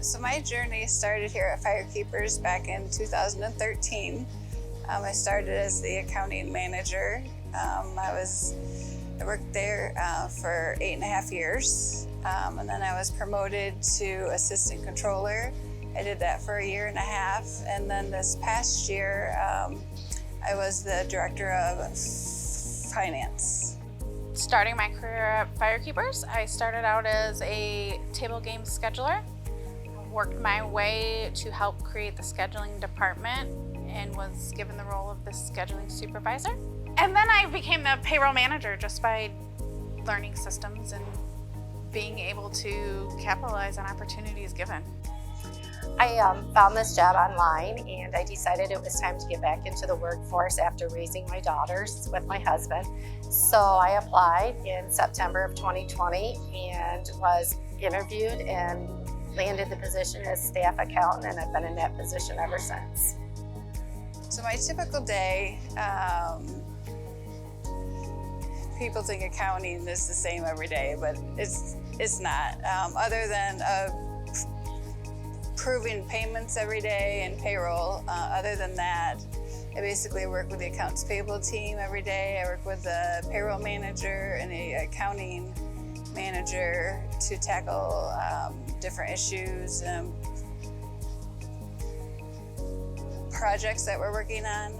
So my journey started here at FireKeepers back in 2013. I started as the accounting manager. I worked there for 8.5 years, and then I was promoted to assistant controller. I did that for 1.5 years, and then this past year, I was the director of finance. Starting my career at FireKeepers, I started out as a table game scheduler, worked my way to help create the scheduling department, and was given the role of the scheduling supervisor. And then I became the payroll manager just by learning systems and being able to capitalize on opportunities given. I found this job online, and I decided it was time to get back into the workforce after raising my daughters with my husband. So I applied in September of 2020 and was interviewed and landed the position as staff accountant, and I've been in that position ever since. So my typical day, people think accounting is the same every day, but it's not. Other than approving payments every day and payroll, other than that, I basically work with the accounts payable team every day. I work with the payroll manager and the accounting manager to tackle different issues and projects that we're working on.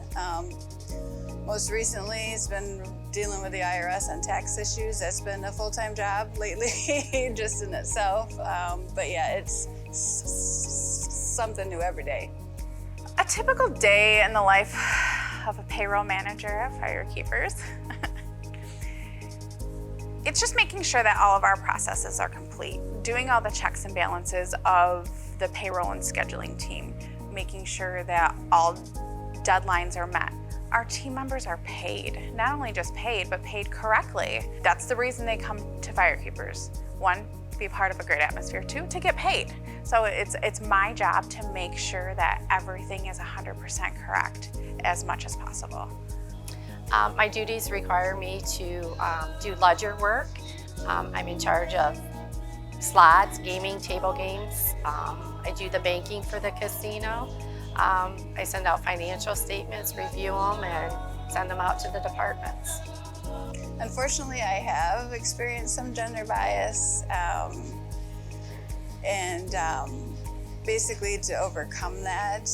Most recently, it's been dealing with the IRS on tax issues. That's been a full-time job lately, just in itself. But yeah, it's something new every day. A typical day in the life of a payroll manager at FireKeepers. It's just making sure that all of our processes are complete, doing all the checks and balances of the payroll and scheduling team, making sure that all deadlines are met. Our team members are paid, not only just paid, but paid correctly. That's the reason they come to FireKeepers. 1, be part of a great atmosphere. 2, to get paid. So it's my job to make sure that everything is 100% correct as much as possible. My duties require me to do ledger work. I'm in charge of slots, gaming, table games. I do the banking for the casino. I send out financial statements, review them, and send them out to the departments. Unfortunately, I have experienced some gender bias, and basically to overcome that,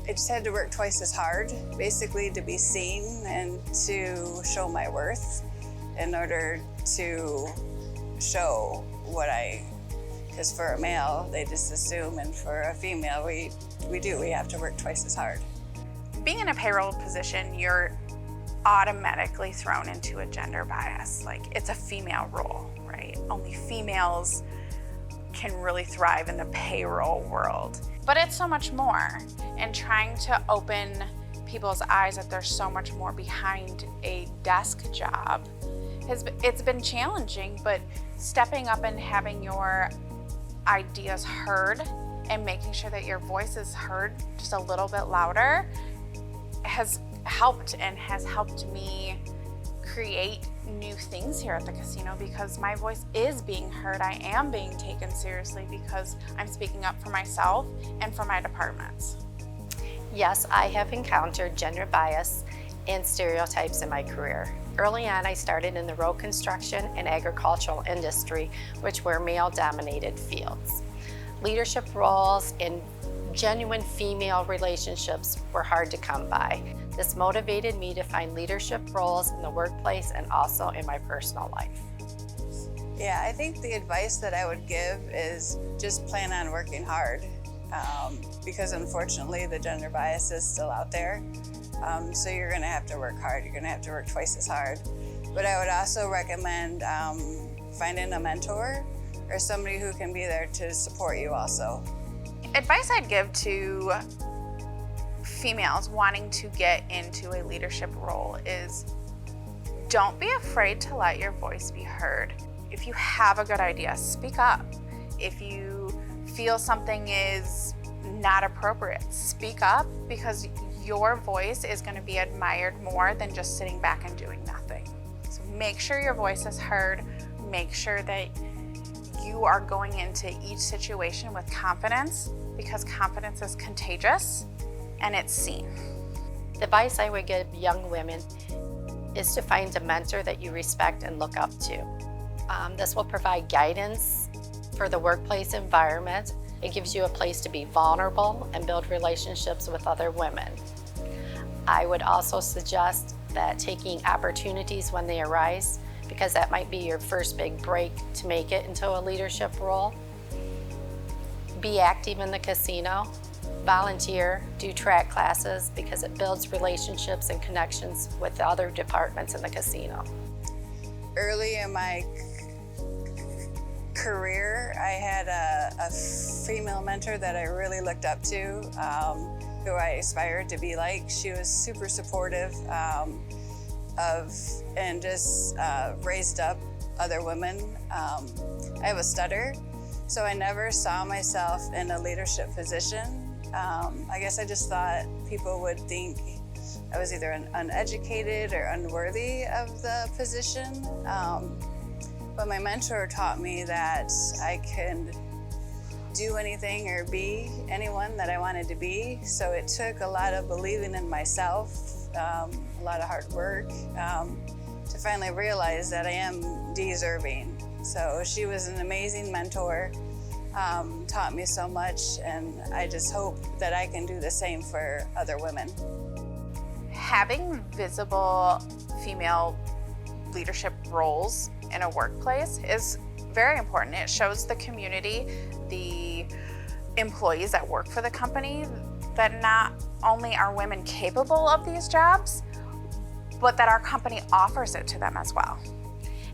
I just had to work twice as hard, basically to be seen and to show my worth in order to show what because for a male, they just assume, and for a female, we have to work twice as hard. Being in a payroll position, you're automatically thrown into a gender bias. Like, it's a female role, right? Only females can really thrive in the payroll world. But it's so much more, and trying to open people's eyes that there's so much more behind a desk job. It's been challenging, but stepping up and having your ideas heard and making sure that your voice is heard just a little bit louder has helped me create new things here at the casino, because my voice is being heard. I am being taken seriously because I'm speaking up for myself and for my departments. Yes, I have encountered gender bias and stereotypes in my career. Early on, I started in the road construction and agricultural industry, which were male-dominated fields. Leadership roles and genuine female relationships were hard to come by. This motivated me to find leadership roles in the workplace and also in my personal life. Yeah, I think the advice that I would give is just plan on working hard, because unfortunately the gender bias is still out there. So you're gonna have to work hard. You're gonna have to work twice as hard. But I would also recommend finding a mentor or somebody who can be there to support you also. Advice I'd give to females wanting to get into a leadership role is don't be afraid to let your voice be heard. If you have a good idea, speak up. If you feel something is not appropriate, speak up, because your voice is going to be admired more than just sitting back and doing nothing. So make sure your voice is heard. Make sure that you are going into each situation with confidence, because confidence is contagious and it's seen. The advice I would give young women is to find a mentor that you respect and look up to. This will provide guidance for the workplace environment. It gives you a place to be vulnerable and build relationships with other women. I would also suggest that taking opportunities when they arise, because that might be your first big break to make it into a leadership role. Be active in the casino, volunteer, do track classes, because it builds relationships and connections with the other departments in the casino. Early in my career, I had a female mentor that I really looked up to, who I aspired to be like. She was super supportive and just raised up other women. I have a stutter, so I never saw myself in a leadership position. I guess I just thought people would think I was either uneducated or unworthy of the position. But my mentor taught me that I could do anything or be anyone that I wanted to be. So it took a lot of believing in myself, a lot of hard work, to finally realize that I am deserving. So she was an amazing mentor, taught me so much, and I just hope that I can do the same for other women. Having visible female leadership roles in a workplace is very important. It shows the community, the employees that work for the company, that not only are women capable of these jobs, but that our company offers it to them as well.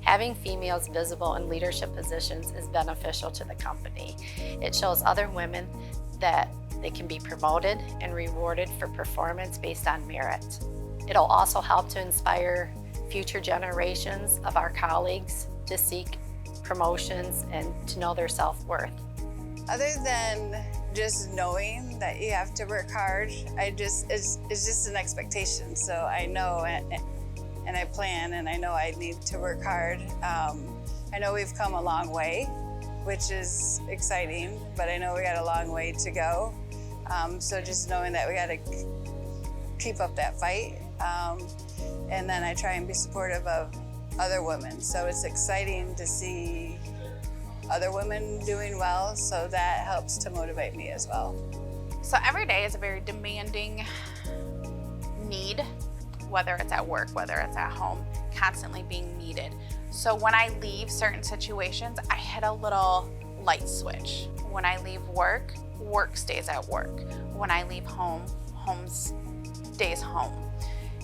Having females visible in leadership positions is beneficial to the company. It shows other women that they can be promoted and rewarded for performance based on merit. It'll also help to inspire future generations of our colleagues to seek promotions and to know their self-worth. Other than just knowing that you have to work hard, it's just an expectation. So I know and I plan, and I know I need to work hard. I know we've come a long way, which is exciting, but I know we got a long way to go. So just knowing that we got to keep up that fight. And then I try and be supportive of other women. So it's exciting to see other women doing well, so that helps to motivate me as well. So every day is a very demanding need, whether it's at work, whether it's at home, constantly being needed. So when I leave certain situations, I hit a little light switch. When I leave work, work stays at work. When I leave home, home stays home.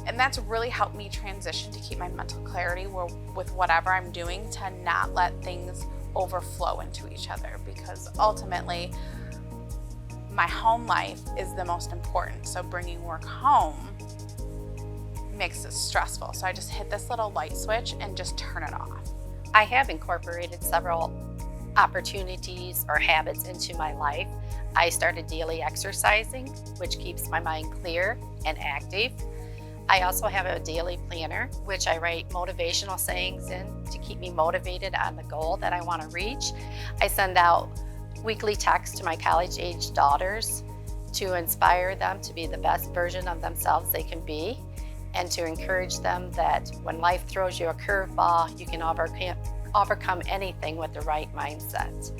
And that's really helped me transition to keep my mental clarity with whatever I'm doing, to not let things overflow into each other, because ultimately my home life is the most important. So bringing work home makes it stressful. So I just hit this little light switch and just turn it off. I have incorporated several opportunities or habits into my life. I started daily exercising, which keeps my mind clear and active. I also have a daily planner, which I write motivational sayings in to keep me motivated on the goal that I want to reach. I send out weekly texts to my college-age daughters to inspire them to be the best version of themselves they can be, and to encourage them that when life throws you a curveball, you can overcome anything with the right mindset.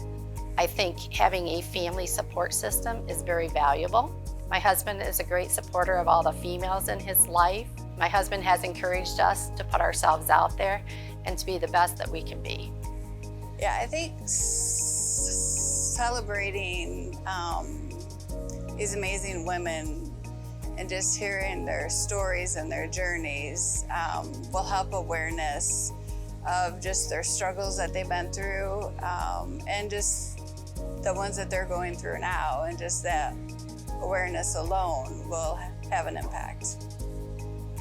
I think having a family support system is very valuable. My husband is a great supporter of all the females in his life. My husband has encouraged us to put ourselves out there and to be the best that we can be. Yeah, I think celebrating these amazing women and just hearing their stories and their journeys will help awareness of just their struggles that they've been through, and just the ones that they're going through now, and just that awareness alone will have an impact.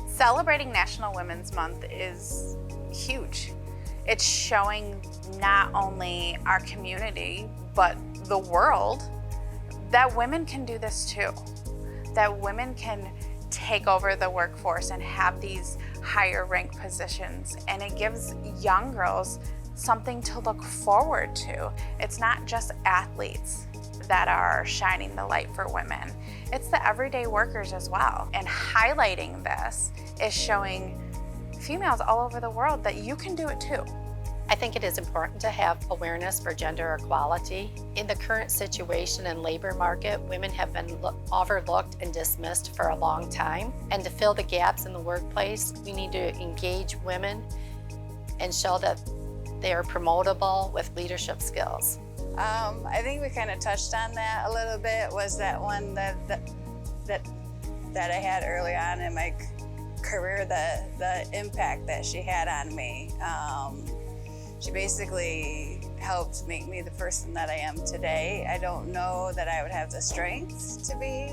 Celebrating National Women's Month is huge. It's showing not only our community, but the world, that women can do this too. That women can take over the workforce and have these higher ranked positions. And it gives young girls something to look forward to. It's not just athletes that are shining the light for women. It's the everyday workers as well. And highlighting this is showing females all over the world that you can do it too. I think it is important to have awareness for gender equality. In the current situation in labor market, women have been overlooked and dismissed for a long time. And to fill the gaps in the workplace, we need to engage women and show that they are promotable with leadership skills. I think we kind of touched on that a little bit, was that one that I had early on in my career, the impact that she had on me. She basically helped make me the person that I am today. I don't know that I would have the strength to be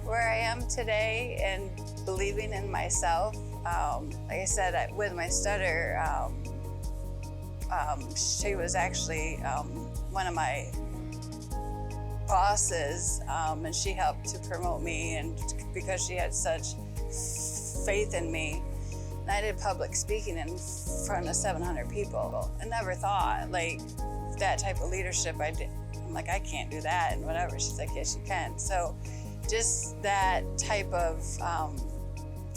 where I am today, and believing in myself. Like I said, with my stutter, she was actually one of my bosses, and she helped to promote me, and because she had such faith in me. And I did public speaking in front of 700 people. I never thought, like, that type of leadership I'm like, I can't do that and whatever. She's like, yes, you can. So just that type of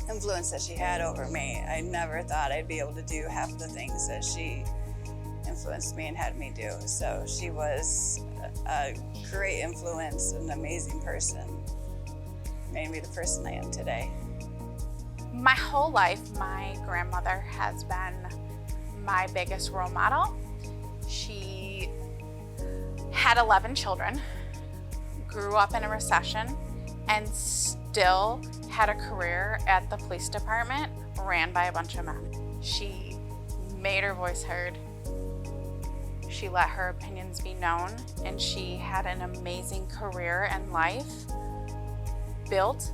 influence that she had over me, I never thought I'd be able to do half the things that she influenced me and had me do. So she was a great influence, an amazing person, made me the person I am today. My whole life, my grandmother has been my biggest role model. She had 11 children, grew up in a recession, and still had a career at the police department ran by a bunch of men. She made her voice heard. She let her opinions be known, and she had an amazing career and life built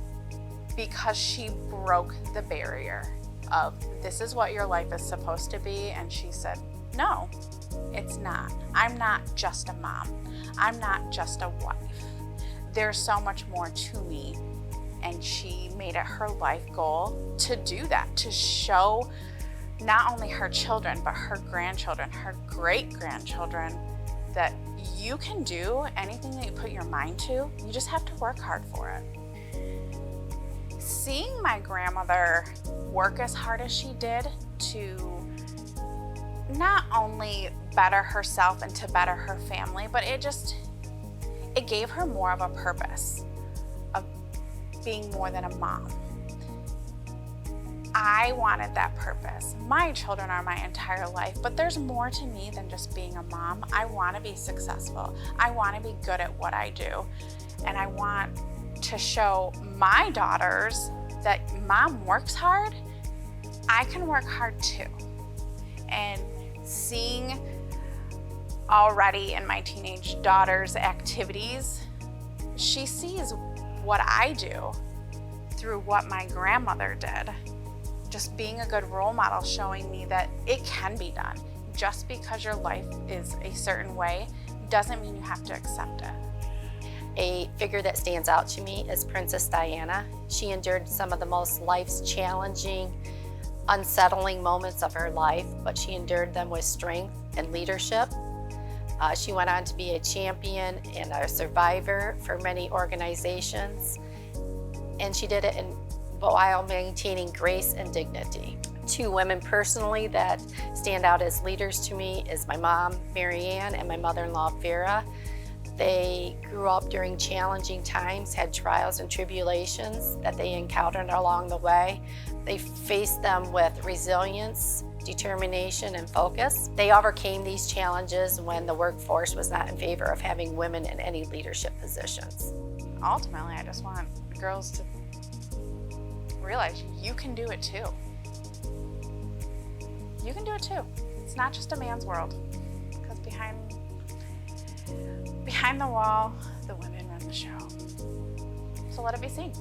because she broke the barrier of this is what your life is supposed to be. And she said, no, it's not. I'm not just a mom. I'm not just a wife. There's so much more to me. And she made it her life goal to do that, to show not only her children, but her grandchildren, her great-grandchildren, that you can do anything that you put your mind to. You just have to work hard for it. Seeing my grandmother work as hard as she did to not only better herself and to better her family, but it gave her more of a purpose of being more than a mom. I wanted that purpose. My children are my entire life, but there's more to me than just being a mom. I want to be successful. I want to be good at what I do. And I want to show my daughters that mom works hard, I can work hard too. And seeing already in my teenage daughter's activities, she sees what I do through what my grandmother did. Just being a good role model, showing me that it can be done. Just because your life is a certain way doesn't mean you have to accept it. A figure that stands out to me is Princess Diana. She endured some of the most life's challenging, unsettling moments of her life, but she endured them with strength and leadership. She went on to be a champion and a survivor for many organizations, and she did it while maintaining grace and dignity. Two women personally that stand out as leaders to me is my mom, Mary Ann, and my mother-in-law, Vera. They grew up during challenging times, had trials and tribulations that they encountered along the way. They faced them with resilience, determination, and focus. They overcame these challenges when the workforce was not in favor of having women in any leadership positions. Ultimately, I just want girls to realize you can do it too. You can do it too. It's not just a man's world, because behind the wall, the women run the show. So let it be seen.